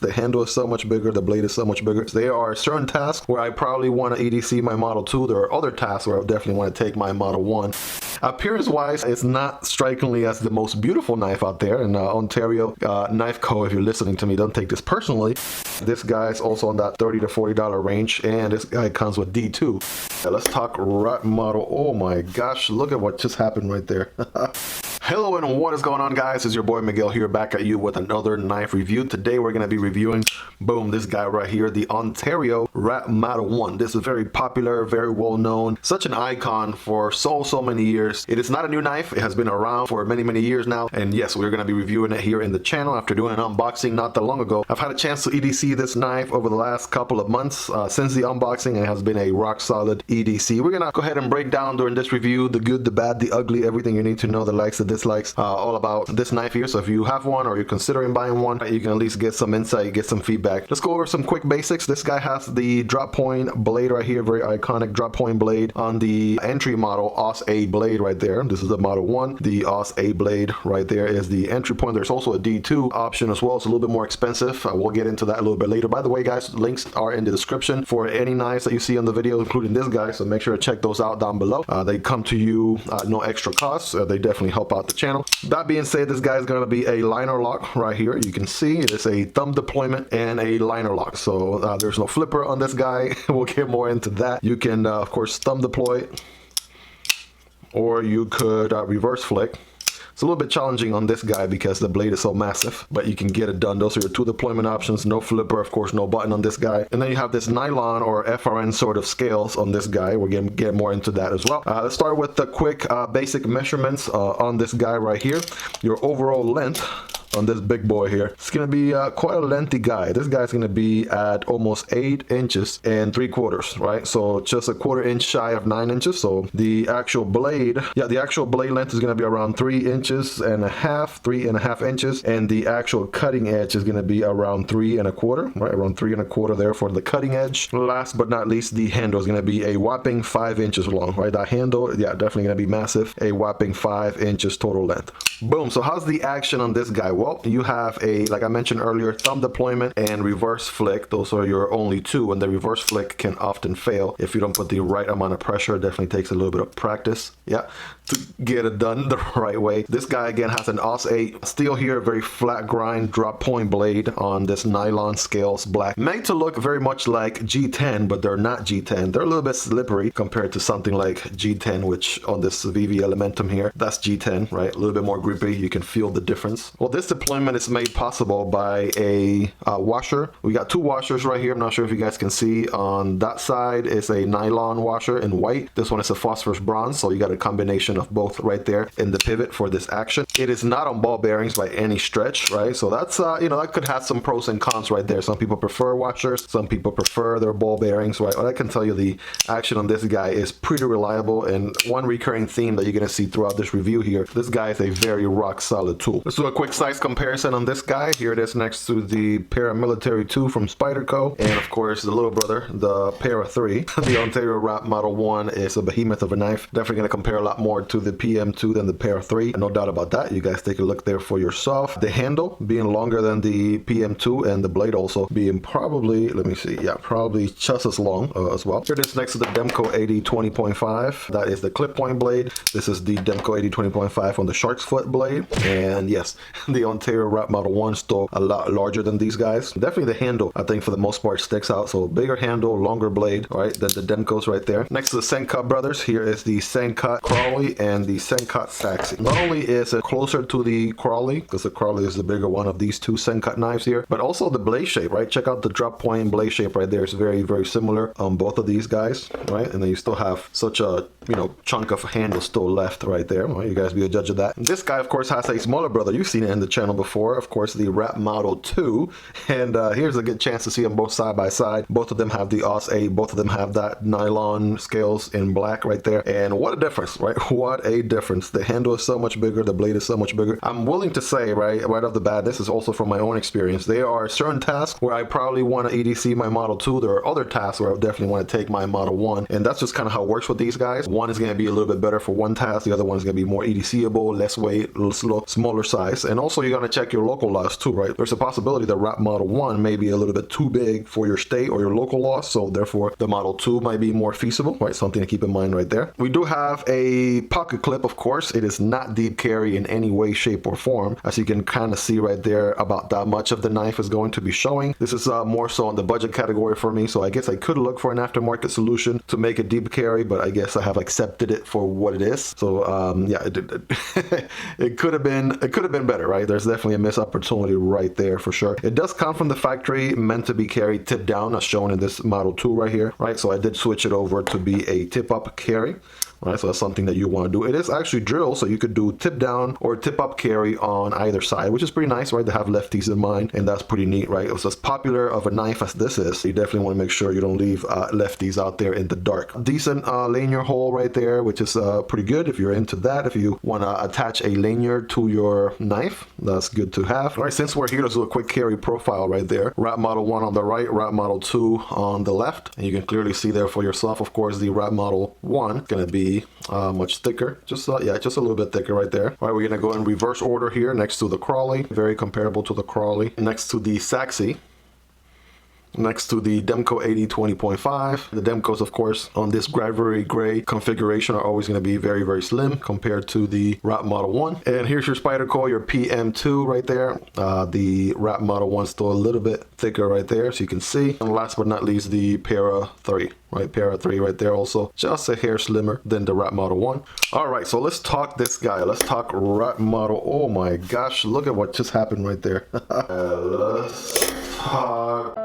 The handle is so much bigger, the blade is so much bigger. So there are certain tasks where I probably want to EDC my Model 2. There are other tasks where I definitely want to take my Model 1. Appearance wise, it's not strikingly as the most beautiful knife out there. And Ontario Knife Co., if you're listening to me, don't take this personally. This guy's also on that $30 to $40 range, and this guy comes with D2. Let's talk rat model. Oh my gosh, look at what just happened right there. Hello and what is going on, guys? It's your boy Miguel here, back at you with another knife review. Today we're going to be reviewing, boom, this guy right here, the Ontario Rat Model 1. This is very popular, very well known, such an icon for so many years. It is not a new knife. It has been around for many years now, and yes, we're going to be reviewing it here in the channel after doing an unboxing not that long ago. I've had a chance to EDC this knife over the last couple of months since the unboxing, and it has been a rock solid EDC. We're going to go ahead and break down during this review the good, the bad, the ugly, everything you need to know, the likes, the dislikes, all about this knife here. So if you have one or you're considering buying one, you can at least get some insight, get some feedback. Let's go over some quick basics. This guy has the drop point blade right here, very iconic drop point blade on the entry model Aus A blade right there. This is the Model 1. The Aus A blade right there is the entry point. There's also a D2 option as well. It's a little bit more expensive. We'll get into that a little bit later. By the way, guys, links are in the description for any knives that you see on the video, including this guy, so make sure to check those out down below. They come to you no extra cost. They definitely help out the channel. That being said, this guy is going to be a liner lock right here. You can see it is a thumb deployment and a liner lock, so there's no flipper on this guy. We'll get more into that. You can of course thumb deploy it, or you could reverse flick. It's a little bit challenging on this guy because the blade is so massive, but you can get it done. Those are your two deployment options. No flipper, of course, no button on this guy. And then you have this nylon or FRN sort of scales on this guy. We're going to get more into that as well. Let's start with the quick basic measurements on this guy right here. Your overall length on this big boy here, it's gonna be quite a lengthy guy. This guy's gonna be at almost 8 inches and 3/4, right? So just a 1/4 inch shy of 9 inches. So the actual blade, the actual blade length is gonna be around 3.5 inches, and the actual cutting edge is gonna be around 3.25, right? Around 3.25 there for the cutting edge. Last but not least, the handle is gonna be a whopping 5 inches long, right? That handle, definitely gonna be massive. A whopping 5 inches total length. Boom. So how's the action on this guy? Well, you have a, like I mentioned earlier, thumb deployment and reverse flick. Those are your only two, and the reverse flick can often fail if you don't put the right amount of pressure. It definitely takes a little bit of practice, to get it done the right way. This guy again has an Aus A steel here, very flat grind drop point blade on this nylon scales black, made to look very much like G10, but they're not G10. They're a little bit slippery compared to something like G10, which on this VV Elementum here, that's G10, right? A little bit more grippy. You can feel the difference. Well, this deployment is made possible by a washer. We got two washers right here. I'm not sure if you guys can see. On that side is a nylon washer in white. This one is a phosphorus bronze, so you got a combination of both right there in the pivot for this action. It is not on ball bearings by any stretch, right? So that's that could have some pros and cons right there. Some people prefer washers, some people prefer their ball bearings, right? Well, I can tell you the action on this guy is pretty reliable, and one recurring theme that you're gonna see throughout this review here, this guy is a very rock solid tool. Let's do a quick size comparison on this guy. Here it is next to the Paramilitary 2 from Spyderco, and of course the little brother, the Para 3. The Ontario Rat Model 1 is a behemoth of a knife. Definitely gonna compare a lot more to the PM2 than the Para 3, no doubt about that. You guys take a look there for yourself. The handle being longer than the PM2, and the blade also being probably, let me see, probably just as long as well. Here it is next to the Demco 80-20.5. That is the clip point blade. This is the Demco 80-20.5 on the shark's foot blade, and yes, the Ontario Rat Model 1 still a lot larger than these guys. Definitely the handle, I think for the most part, sticks out. So bigger handle, longer blade, right, than the Demco's right there. Next to the Sencut brothers, here is the Sencut Crawley and the Sencut Saxi. Not only is it closer to the Crawley, because the Crawley is the bigger one of these two Sencut knives here, but also the blade shape, right? Check out the drop point blade shape right there. It's very similar on both of these guys, right? And then you still have such a chunk of handle still left right there. Well, you guys be a judge of that. And this guy, of course, has a smaller brother. You've seen it in the channel before, of course, the Rat Model 2, and here's a good chance to see them both side by side. Both of them have the Aus A, both of them have that nylon scales in black right there, and what a difference, right? What a difference. The handle is so much bigger, the blade is so much bigger. I'm willing to say, right off the bat, this is also from my own experience, there are certain tasks where I probably want to EDC my Model 2. There are other tasks where I definitely want to take my Model 1, and that's just kind of how it works with these guys. One is going to be a little bit better for one task, the other one is going to be more EDCable, less weight, smaller size, and also also, you're going to check your local loss too, right? There's a possibility the wrap model 1 may be a little bit too big for your state or your local loss, so therefore the model 2 might be more feasible, right? Something to keep in mind right there. We do have a pocket clip, of course. It is not deep carry in any way, shape, or form. As you can kind of see right there, about that much of the knife is going to be showing. This is more so on the budget category for me, so I guess I could look for an aftermarket solution to make it deep carry, but I guess I have accepted it for what it is. So yeah, it could have been better, right? There's definitely a missed opportunity right there for sure. It does come from the factory, meant to be carried tip down, as shown in this model 2 right here, right? So I did switch it over to be a tip up carry. Right, so that's something that you want to do. It is actually drilled, so you could do tip down or tip up carry on either side, which is pretty nice, right? To have lefties in mind, and that's pretty neat, right? So as popular of a knife as this is, you definitely want to make sure you don't leave lefties out there in the dark. Decent lanyard hole right there, which is pretty good if you're into that. If you want to attach a lanyard to your knife, that's good to have. All right, since we're here, let's do a quick carry profile right there. Wrap model 1 on the right, wrap model 2 on the left, and you can clearly see there for yourself. Of course, the wrap model 1 is going to be much thicker, just a little bit thicker right there. All right, we're gonna go in reverse order here next to the Crawley, very comparable to the Crawley, next to the Saxi, next to the Demco 80 20.5. The Demcos, of course, on this Gravery Gray configuration are always going to be very, very slim compared to the Wrap Model 1. And here's your Spyderco, your PM2 right there. The Wrap Model 1 still a little bit thicker right there, so you can see. And last but not least, the Para 3. Right, Para 3 right there, also just a hair slimmer than the Wrap Model 1. All right, so let's talk this guy. Let's talk Wrap Model. Oh my gosh, look at what just happened right there. Let's talk.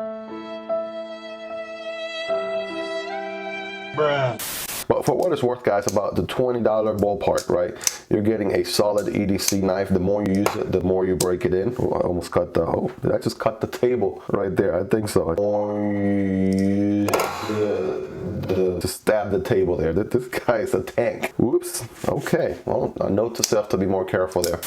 But for what it's worth, guys, about the $20 ballpark, right? You're getting a solid EDC knife. The more you use it, the more you break it in. Oh, I almost cut the, oh, did I just cut the table right there? I think so. Just stab the table there. This guy is a tank. Whoops. Okay. Well, a note to self to be more careful there.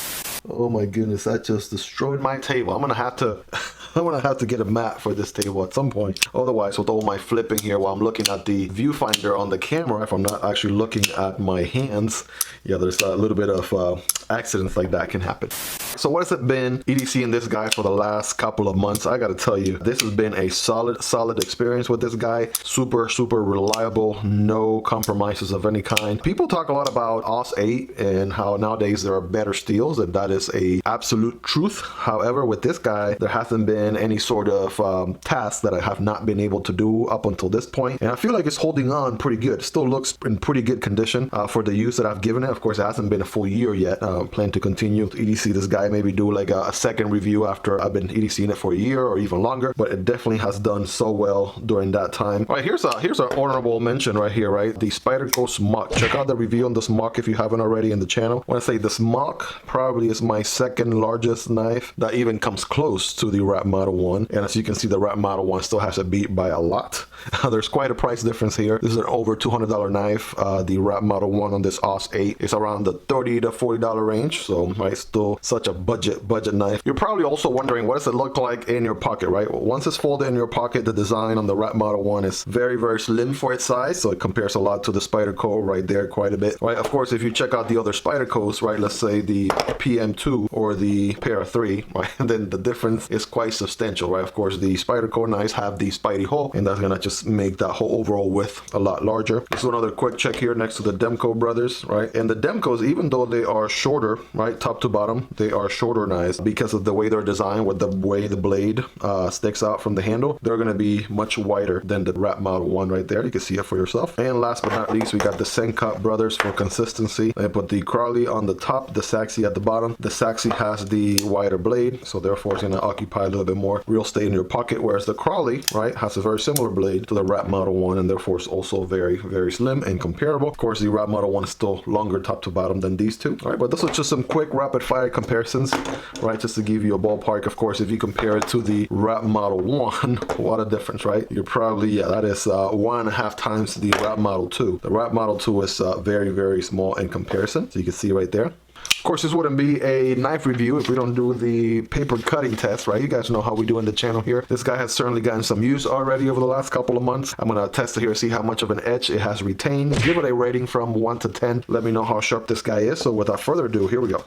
Oh my goodness, that just destroyed my table. I'm gonna have to get a mat for this table at some point. Otherwise, with all my flipping here while I'm looking at the viewfinder on the camera, if I'm not actually looking at my hands, yeah, there's a little bit of accidents like that can happen. So what has it been EDC in this guy for the last couple of months? I gotta tell you, this has been a solid experience with this guy. Super reliable, no compromises of any kind. People talk a lot about AUS 8 and how nowadays there are better steels, and that is a absolute truth. However, with this guy, there hasn't been any sort of task that I have not been able to do up until this point, and I feel like it's holding on pretty good. Still looks in pretty good condition for the use that I've given it. Of course, it hasn't been a full year yet. Plan to continue to EDC this guy, maybe do like a second review after I've been EDCing it for a year or even longer, but it definitely has done so well during that time. All right, here's an honorable mention right here, right? The Spyderco Smock. Check out the review on the Smock if you haven't already in the channel. When I say the Smock probably is my second largest knife that even comes close to the Wrap Model 1, and as you can see, the Wrap Model 1 still has a beat by a lot. There's quite a price difference here. This is an over $200 knife. The Wrap Model 1 on this AUS 8 is around the $30 to $40 range, so right, still such a budget knife. You're probably also wondering, what does it look like in your pocket, right? Well, once it's folded in your pocket, the design on the Wrap Model 1 is very slim for its size, so it compares a lot to the Spyderco right there, quite a bit, right? Of course, if you check out the other Spydercos, right, let's say the PM2 or the Para 3, right, then the difference is quite substantial, right? Of course, the Spyderco knives have the Spidey hole, and that's gonna just make that whole overall width a lot larger. This is another quick check here next to the Demco brothers, right? And the Demcos, even though they are shorter, right, top to bottom, they are shorter knives because of the way they're designed, with the way the blade sticks out from the handle. They're gonna be much wider than the Wrap Model 1 right there. You can see it for yourself. And last but not least, we got the Sencut brothers for consistency. I put the Crawley on the top, the Saxi at the bottom. The Saxi has the wider blade, so therefore it's gonna occupy a little bit more real estate in your pocket, whereas the Crawley, right, has a very similar blade to the Wrap Model 1, and therefore it's also very slim and comparable. Of course, the Wrap Model 1 is still longer top to bottom than these two. All right, but this was just some quick rapid fire comparisons, right, just to give you a ballpark. Of course, if you compare it to the Wrap Model 1, what a difference, right? You're probably, yeah, that is 1.5 times the Wrap Model 2. The Wrap Model 2 is very small in comparison, so you can see right there. Of course, this wouldn't be a knife review if we don't do the paper cutting test, right? You guys know how we do in the channel here. This guy has certainly gotten some use already over the last couple of months. I'm gonna test it here, see how much of an edge it has retained. Give it a rating from 1 to 10. Let me know how sharp this guy is. So without further ado, here we go.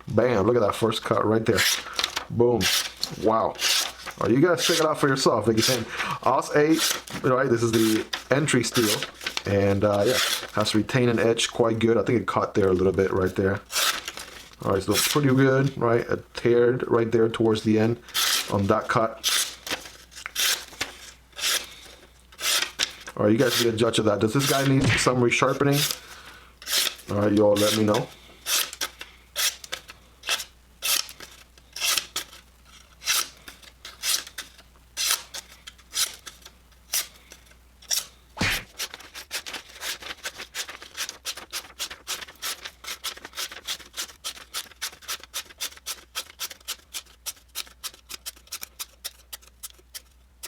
Bam, look at that first cut right there. Boom. Wow. All right, you guys check it out for yourself. Like you're saying, Aus 8, right? This is the entry steel. And yeah, has retained an edge quite good. I think it caught there a little bit right there. All right, so pretty good, right? A teared right there towards the end on that cut. All right, you guys be a judge of that. Does this guy need some resharpening? All right, you all let me know.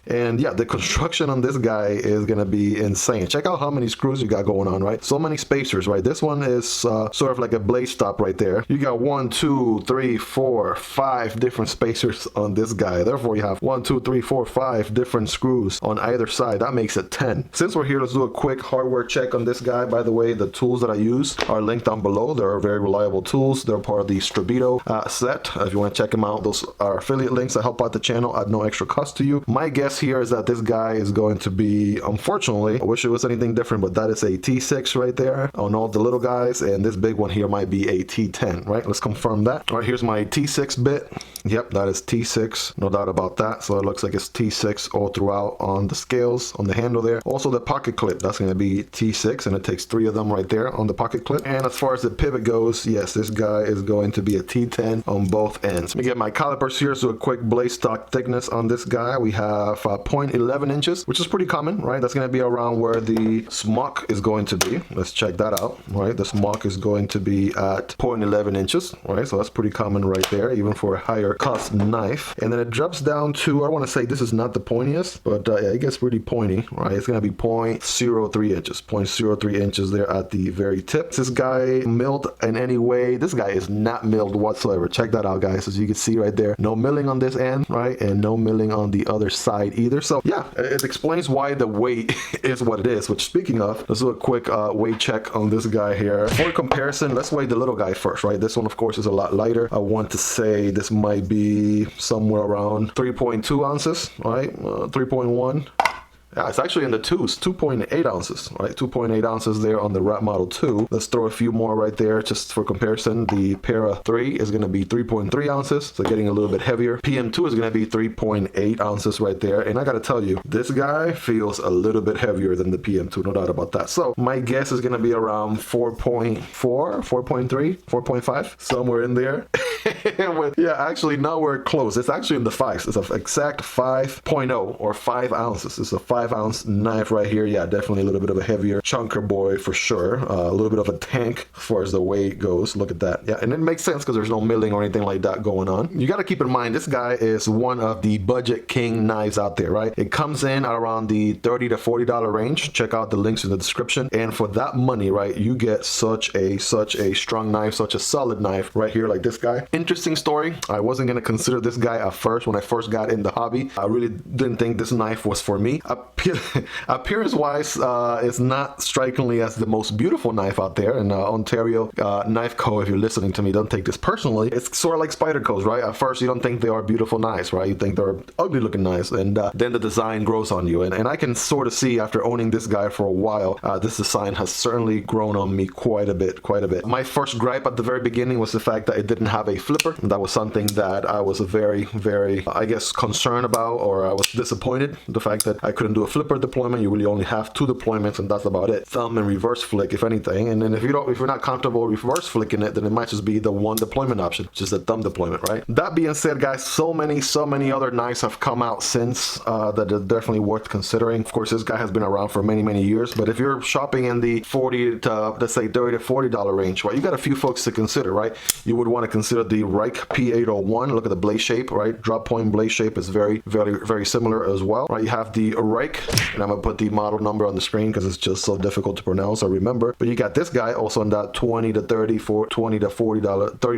And yeah, the construction on this guy is gonna be insane. Check out how many screws you got going on, right? So many spacers, right? This one is sort of like a blade stop right there. You got 1, 2, 3, 4, 5 different spacers on this guy. Therefore, you have 1, 2, 3, 4, 5 different screws on either side. That makes it 10. Since we're here, let's do a quick hardware check on this guy. By the way, the tools that I use are linked down below. They're very reliable tools. They're part of the Strabito set. If you want to check them out, those are affiliate links that help out the channel at no extra cost to you. My guess here is that this guy is going to be, unfortunately, I wish it was anything different, but that is a T6 right there on all the little guys, and this big one here might be a T10, right? Let's confirm that. All right, here's my T6 bit. Yep, that is T6, no doubt about that. So it looks like it's T6 all throughout on the scales, on the handle there. Also the pocket clip, that's going to be T6, and it takes 3 of them right there on the pocket clip. And as far as the pivot goes, yes, this guy is going to be a T10 on both ends. Let me get my calipers here, so a quick blade stock thickness on this guy. We have 0.11 inches, which is pretty common, right? That's going to be around where the smock is going to be. Let's check that out, right? The smock is going to be at 0.11 inches, right? So that's pretty common right there, even for a higher cost knife. And then it drops down to, I want to say this is not the pointiest, but yeah, it gets pretty pointy, right? It's going to be 0.03 inches, 0.03 inches there at the very tip. This guy milled in any way? This guy is not milled whatsoever. Check that out, guys. As you can see right there, no milling on this end, right? And no milling on the other side either. So yeah, it explains why the weight is what it is, which speaking of, let's do a quick weight check on this guy here. For comparison, let's weigh the little guy first, right? This one, of course, is a lot lighter. I want to say this might be somewhere around 3.2 ounces, right? 3.1. Yeah, it's actually in the 2s, 2.8 ounces, right? 2.8 ounces there on the Rat Model 2. Let's throw a few more right there just for comparison. The Para 3 is going to be 3.3 ounces, so getting a little bit heavier. PM2 is going to be 3.8 ounces right there. And I got to tell you, this guy feels a little bit heavier than the PM2, no doubt about that. So my guess is going to be around 4.4, 4.3, 4.5, somewhere in there. Yeah, actually, now we're close. It's actually in the 5s. It's an exact 5.0 or 5 ounces. It's a 5-ounce knife right here. Yeah, definitely a little bit of a heavier chunker boy for sure. A little bit of a tank as far as the weight goes. Look at that. Yeah, and it makes sense because there's no milling or anything like that going on. You got to keep in mind, this guy is one of the budget king knives out there, right? It comes in around the $30 to $40 range. Check out the links in the description. And for that money, right, you get such a strong knife, such a solid knife right here, like this guy. Interesting story. I wasn't going to consider this guy at first when I first got in the hobby. I really didn't think this knife was for me. Appearance wise, it's not strikingly as the most beautiful knife out there. And Ontario Knife Co, if you're listening to me, don't take this personally. It's sort of like Spyderco's, right? At first you don't think they are beautiful knives, right? You think they're ugly looking knives, and then the design grows on you. And I can sort of see after owning this guy for a while, this design has certainly grown on me quite a bit. My first gripe at the very beginning was the fact that it didn't have a flipper. That was something that I was very, I guess, concerned about, or I was disappointed. The fact that I couldn't do a flipper deployment. You really only have 2 deployments, and that's about it. Thumb and reverse flick, if anything. And then if you're not comfortable reverse flicking it, then it might just be the one deployment option, just the thumb deployment, right? That being said, guys, so many other knives have come out since that are definitely worth considering. Of course, this guy has been around for many years, but if you're shopping in the 40 to, let's say, $30 to $40 range, right, you got a few folks to consider, right? You would want to consider the Reich P801. Look at the blade shape, right? Drop point blade shape is very similar as well, right? You have the Reich Ergonomic, and I'm gonna put the model number on the screen because it's just so difficult to pronounce or remember. But you got this guy also in that $20 to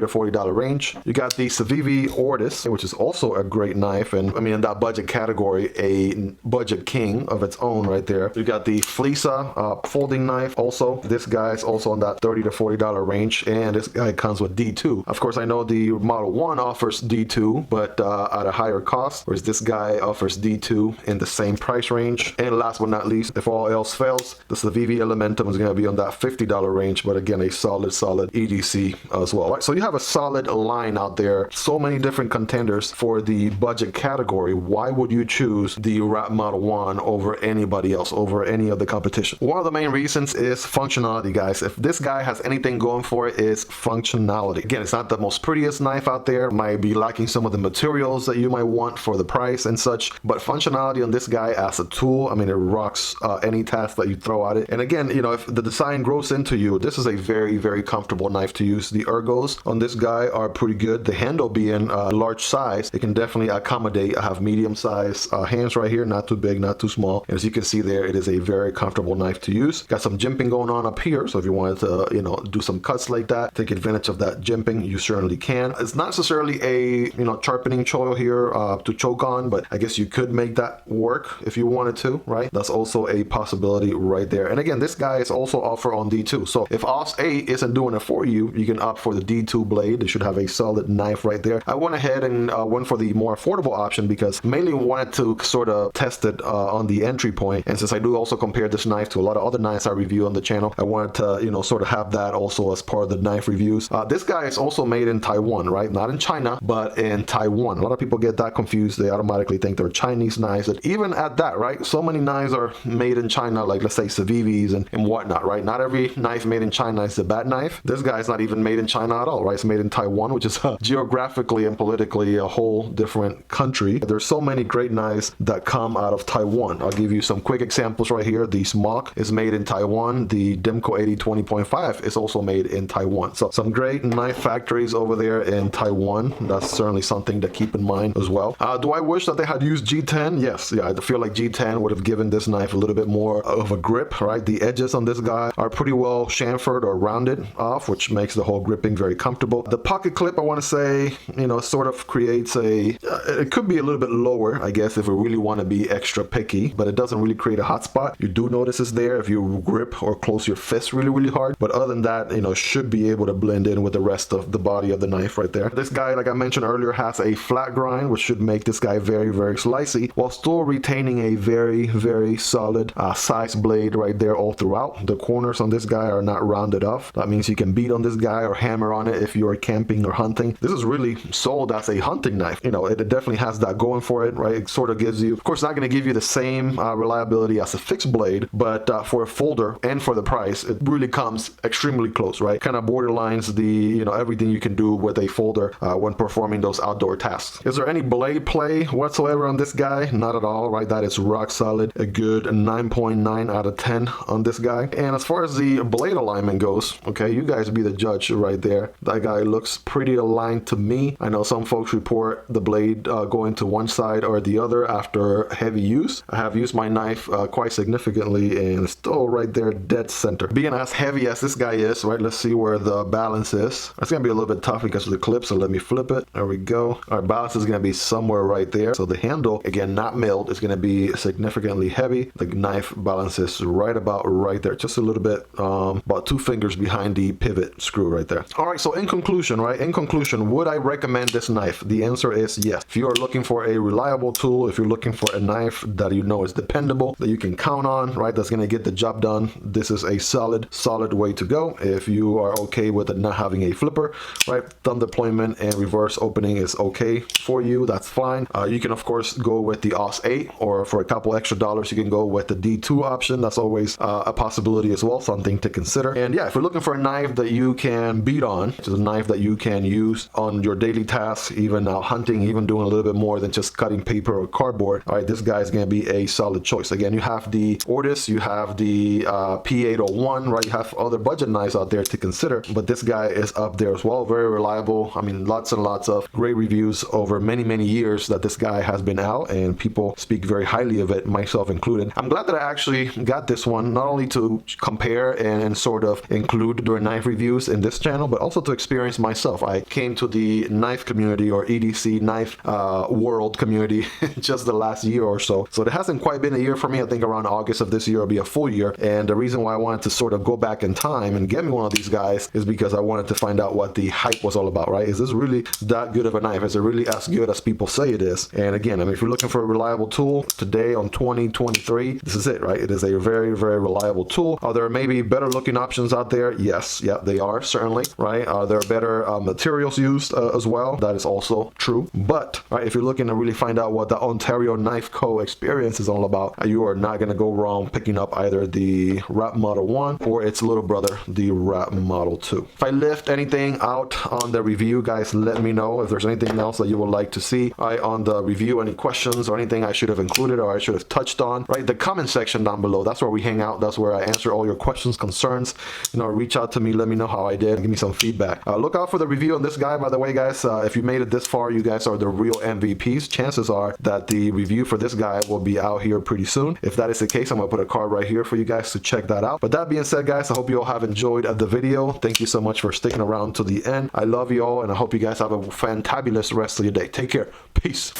$40 range. You got the Civivi Ortis, which is also a great knife, and I mean in that budget category, a budget king of its own right there. You got the Fleisa folding knife also. This guy's also in that $30 to $40 range, and this guy comes with D2. Of course, I know the Model 1 offers D2, but at a higher cost, whereas this guy offers D2 in the same price range. And last but not least, if all else fails, the Civivi Elementum is going to be on that $50 range, but again, a solid EDC as well. Right? So you have a solid line out there. So many different contenders for the budget category. Why would you choose the Rat Model 1 over anybody else, over any of the competition? One of the main reasons is functionality, guys. If this guy has anything going for it, is functionality. Again, it's not the most prettiest knife out there. Might be lacking some of the materials that you might want for the price and such, but functionality on this guy as a tool, I mean, it rocks any task that you throw at it. And again, you know, if the design grows into you, this is a very comfortable knife to use. The ergos on this guy are pretty good. The handle being large size, it can definitely accommodate. I have medium size hands right here, not too big, not too small. And as you can see there, it is a very comfortable knife to use. Got some jimping going on up here, so if you wanted to, you know, do some cuts like that, take advantage of that jimping, you certainly can. It's not necessarily a, you know, sharpening choil here to choke on, but I guess you could make that work if you wanted to, right? That's also a possibility right there. And again, this guy is also offer on D2. So if OS 8 isn't doing it for you, you can opt for the D2 blade. It should have a solid knife right there. I went ahead and went for the more affordable option because mainly wanted to sort of test it on the entry point. And since I do also compare this knife to a lot of other knives I review on the channel, I wanted to, you know, sort of have that also as part of the knife reviews. This guy is also made in Taiwan, right? Not in China, but in Taiwan. A lot of people get that confused. They automatically think they're Chinese knives. And even at that, right? So many knives are made in China, like let's say Civivis and whatnot, right? Not every knife made in China is a bad knife. This guy's not even made in China at all, right? It's made in Taiwan, which is geographically and politically a whole different country. There's so many great knives that come out of Taiwan. I'll give you some quick examples right here. The Smock is made in Taiwan. The Demco 80 20.5 is also made in Taiwan. So some great knife factories over there in Taiwan. That's certainly something to keep in mind as well. Do I wish that they had used G10? Yes. Yeah, I feel like G10 would have given this knife a little bit more of a grip, right? The edges on this guy are pretty well chamfered or rounded off, which makes the whole gripping very comfortable. The pocket clip, I want to say, you know, sort of creates a, it could be a little bit lower, I guess, if we really want to be extra picky, but it doesn't really create a hot spot. You do notice it's there if you grip or close your fist really hard, but other than that, you know, should be able to blend in with the rest of the body of the knife right there. This guy, like I mentioned earlier, has a flat grind, which should make this guy very slicey, while still retaining a very solid size blade right there all throughout. The corners on this guy are not rounded off. That means you can beat on this guy or hammer on it if you're camping or hunting. This is really sold as a hunting knife. You know, it definitely has that going for it, right? It sort of gives you, of course, not going to give you the same reliability as a fixed blade, but for a folder and for the price, it really comes extremely close, right? Kind of borderlines the, you know, everything you can do with a folder when performing those outdoor tasks. Is there any blade play whatsoever on this guy? Not at all, right? That is rock solid. A good 9.9 out of 10 on this guy. And as far as the blade alignment goes, okay, you guys be the judge right there. That guy looks pretty aligned to me. I know some folks report the blade going to one side or the other after heavy use. I have used my knife quite significantly and it's still right there dead center. Being as heavy as this guy is, right, let's see where the balance is. It's gonna be a little bit tough because of the clip, so let me flip it. There we go. Our balance is gonna be somewhere right there. So the handle, again, not milled, is gonna be significantly heavy. The knife balances right about right there, just a little bit, about 2 fingers behind the pivot screw right there. All right, so in conclusion, right, would I recommend this knife? The answer is yes. If you are looking for a reliable tool, if you're looking for a knife that you know is dependable, that you can count on, right, that's gonna get the job done, this is a solid way to go. If you are okay with it not having a flipper, right, thumb deployment and reverse opening is okay for you, that's fine. You can of course go with the OS 8, or for a couple extra dollars you can go with the D2 option. That's always a possibility as well, something to consider. And yeah, if you're looking for a knife that you can beat on, which is a knife that you can use on your daily tasks, even hunting, even doing a little bit more than just cutting paper or cardboard, all right, this guy is going to be a solid choice. Again, you have the Ortis, you have the P801, right, you have other budget knives out there to consider, but this guy is up there as well. Very reliable. I mean, lots and lots of great reviews over many years that this guy has been out, and people speak very highly of it, myself included. I'm glad that I actually got this one, not only to compare and sort of include during knife reviews in this channel, but also to experience myself. I came to the knife community, or EDC knife world community, just the last year or so. So it hasn't quite been a year for me. I think around August of this year will be a full year. And the reason why I wanted to sort of go back in time and get me one of these guys is because I wanted to find out what the hype was all about, right? Is this really that good of a knife? Is it really as good as people say it is? And again, I mean, if you're looking for a reliable tool today on 2023, this is it, right? It is a very, very reliable tool. Are there maybe better looking options out there? Yes, yeah, they are, certainly, right? Are there better materials used as well? That is also true. But right, if you're looking to really find out what the Ontario Knife Co. experience is all about, you are not going to go wrong picking up either the Wrap Model 1 or its little brother, the Wrap Model 2. If I left anything out on the review, guys, let me know. If there's anything else that you would like to see on the review, any questions or anything I should have included or I should have touched on, right? The comment section down below, that's where we hang out. That's where I answer all your questions, concerns. You know, reach out to me, let me know how I did, and give me some feedback. Look out for the review on this guy, by the way, guys. If you made it this far, you guys are the real MVPs. Chances are that the review for this guy will be out here pretty soon. If that is the case, I'm gonna put a card right here for you guys to check that out. But that being said, guys, I hope you all have enjoyed the video. Thank you so much for sticking around to the end. I love you all, and I hope you guys have a fantabulous rest of your day. Take care. Peace.